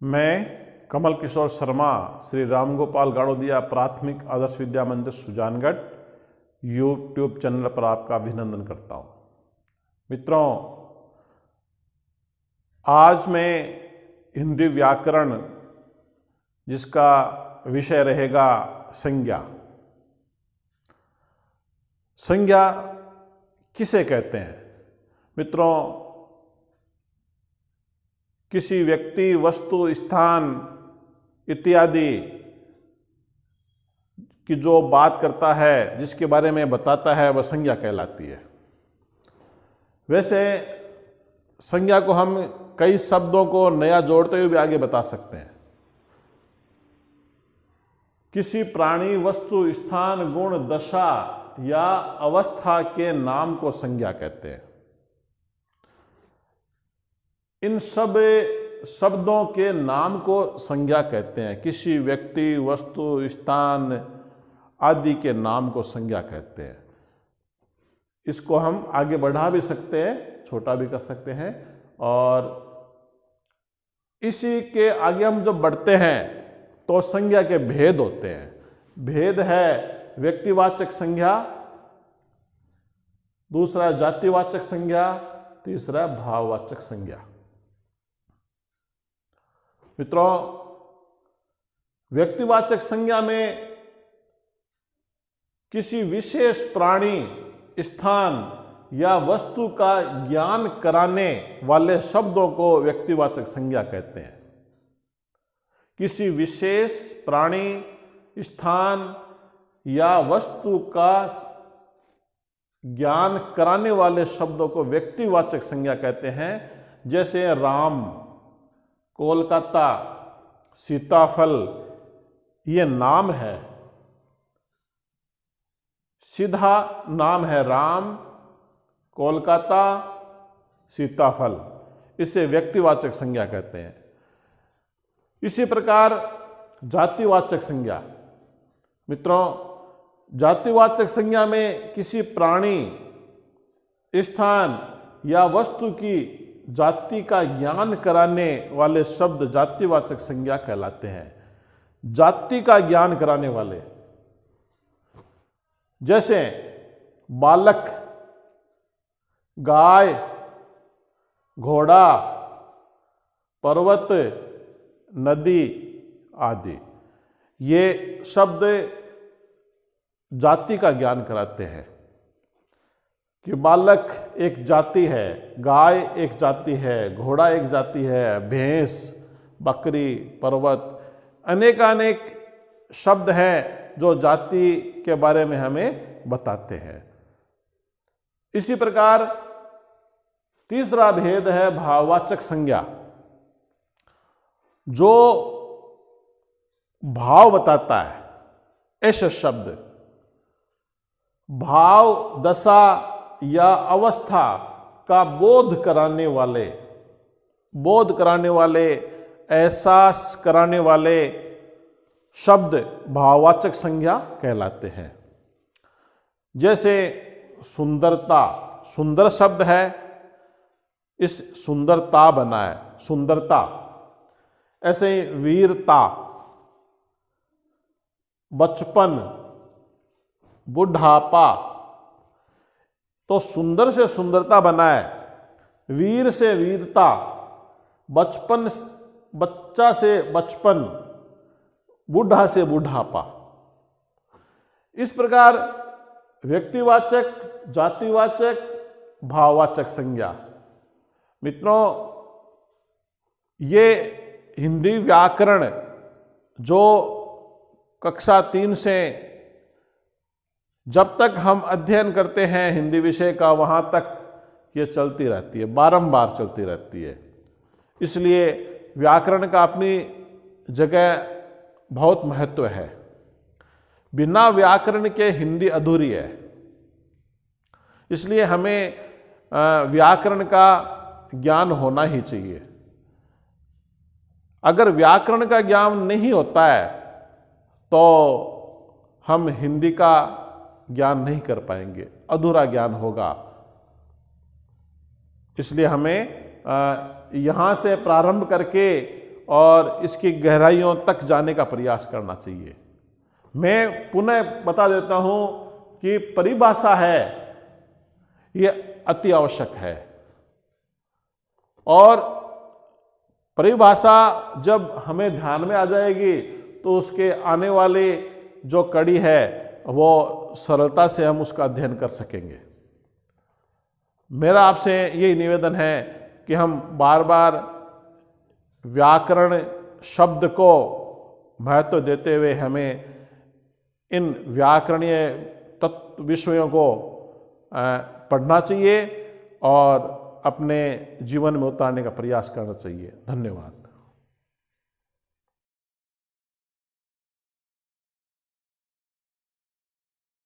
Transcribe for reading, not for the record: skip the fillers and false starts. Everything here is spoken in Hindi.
मैं कमल किशोर शर्मा श्री रामगोपाल गाड़ोदिया प्राथमिक आदर्श विद्या मंदिर सुजानगढ़ यूट्यूब चैनल पर आपका अभिनंदन करता हूँ। मित्रों, आज मैं हिंदी व्याकरण जिसका विषय रहेगा संज्ञा। संज्ञा किसे कहते हैं? मित्रों, किसी व्यक्ति, वस्तु, स्थान इत्यादि की जो बात करता है, जिसके बारे में बताता है, वह संज्ञा कहलाती है। वैसे संज्ञा को हम कई शब्दों को नया जोड़ते हुए भी आगे बता सकते हैं। किसी प्राणी, वस्तु, स्थान, गुण, दशा या अवस्था के नाम को संज्ञा कहते हैं। इन सब शब्दों के नाम को संज्ञा कहते हैं। किसी व्यक्ति, वस्तु, स्थान आदि के नाम को संज्ञा कहते हैं। इसको हम आगे बढ़ा भी सकते हैं, छोटा भी कर सकते हैं, और इसी के आगे हम जब बढ़ते हैं तो संज्ञा के भेद होते हैं। भेद है व्यक्तिवाचक संज्ञा, दूसरा जातिवाचक संज्ञा, तीसरा भाववाचक संज्ञा। मित्रों, व्यक्तिवाचक संज्ञा में किसी विशेष प्राणी, स्थान या वस्तु का ज्ञान कराने वाले शब्दों को व्यक्तिवाचक संज्ञा कहते हैं। किसी विशेष प्राणी, स्थान या वस्तु का ज्ञान कराने वाले शब्दों को व्यक्तिवाचक संज्ञा कहते हैं। जैसे राम, कोलकाता, सीताफल, ये नाम है, सीधा नाम है राम, कोलकाता, सीताफल। इसे व्यक्तिवाचक संज्ञा कहते हैं। इसी प्रकार जातिवाचक संज्ञा। मित्रों, जातिवाचक संज्ञा में किसी प्राणी, स्थान या वस्तु की जाति का ज्ञान कराने वाले शब्द जातिवाचक संज्ञा कहलाते हैं। जाति का ज्ञान कराने वाले, जैसे बालक, गाय, घोड़ा, पर्वत, नदी आदि, ये शब्द जाति का ज्ञान कराते हैं कि बालक एक जाति है, गाय एक जाति है, घोड़ा एक जाति है, भैंस, बकरी, पर्वत, अनेकानेक शब्द हैं जो जाति के बारे में हमें बताते हैं। इसी प्रकार तीसरा भेद है भाववाचक संज्ञा, जो भाव बताता है। ऐसे शब्द भाव, दशा या अवस्था का बोध कराने वाले, एहसास कराने वाले शब्द भाववाचक संज्ञा कहलाते हैं। जैसे सुंदरता, सुंदर शब्द है, इस सुंदरता बना है, सुंदरता। ऐसे ही वीरता, बचपन, बुढ़ापा, तो सुंदर से सुंदरता बना है, वीर से वीरता, बचपन, बच्चा से बचपन, बूढ़ा से बुढ़ापा। इस प्रकार व्यक्तिवाचक, जातिवाचक, भाववाचक संज्ञा। मित्रों, ये हिंदी व्याकरण जो कक्षा 3 से जब तक हम अध्ययन करते हैं हिंदी विषय का, वहाँ तक ये चलती रहती है, बारंबार चलती रहती है। इसलिए व्याकरण का अपनी जगह बहुत महत्व है। बिना व्याकरण के हिंदी अधूरी है। इसलिए हमें व्याकरण का ज्ञान होना ही चाहिए। अगर व्याकरण का ज्ञान नहीं होता है तो हम हिंदी का ज्ञान नहीं कर पाएंगे, अधूरा ज्ञान होगा। इसलिए हमें यहाँ से प्रारंभ करके और इसकी गहराइयों तक जाने का प्रयास करना चाहिए। मैं पुनः बता देता हूं कि परिभाषा है, ये अति आवश्यक है। और परिभाषा जब हमें ध्यान में आ जाएगी तो उसके आने वाली जो कड़ी है वो सरलता से हम उसका अध्ययन कर सकेंगे। मेरा आपसे यही निवेदन है कि हम बार बार व्याकरण शब्द को महत्व देते हुए हमें इन व्याकरणीय तत्व विषयों को पढ़ना चाहिए और अपने जीवन में उतारने का प्रयास करना चाहिए। धन्यवाद।